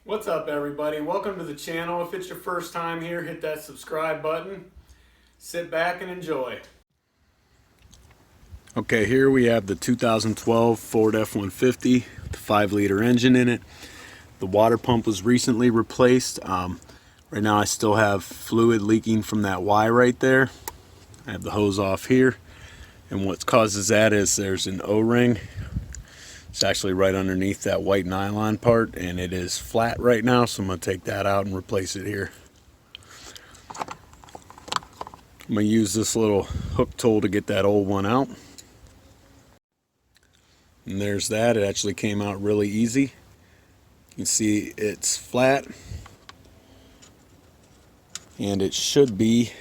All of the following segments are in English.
What's up, everybody? Welcome to the channel. If it's your first time here, hit that subscribe button. Sit back and enjoy. Okay, here we have the 2012 Ford F-150, the 5-liter engine in it. The water pump was recently replaced. Right now I still have fluid leaking from that Y right there. I have the hose off here, and what causes that is there's an O-ring. It's actually right underneath that white nylon part, and it is flat right now, so I'm going to take that out and replace it here. I'm going to use this little hook tool to get that old one out. And there's that. It actually came out really easy. You can see it's flat, and it should be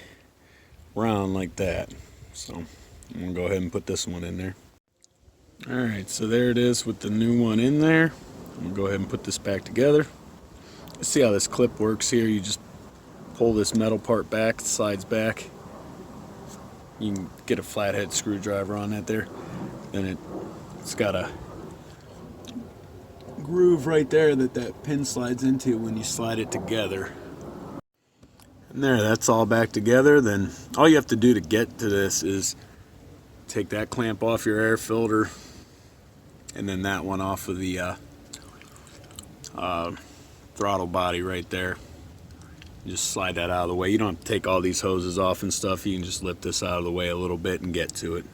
round like that. So I'm going to go ahead and put this one in there. Alright, so there it is with the new one in there. I'm going to go ahead and put this back together. Let's see how this clip works here. You just pull this metal part back, it slides back. You can get a flathead screwdriver on that there. Then it's got a groove right there that pin slides into when you slide it together. And there, that's all back together. Then all you have to do to get to this is take that clamp off your air filter, and then that one off of the throttle body right there. Just slide that out of the way. You don't have to take all these hoses off and stuff. You can just lift this out of the way a little bit and get to it.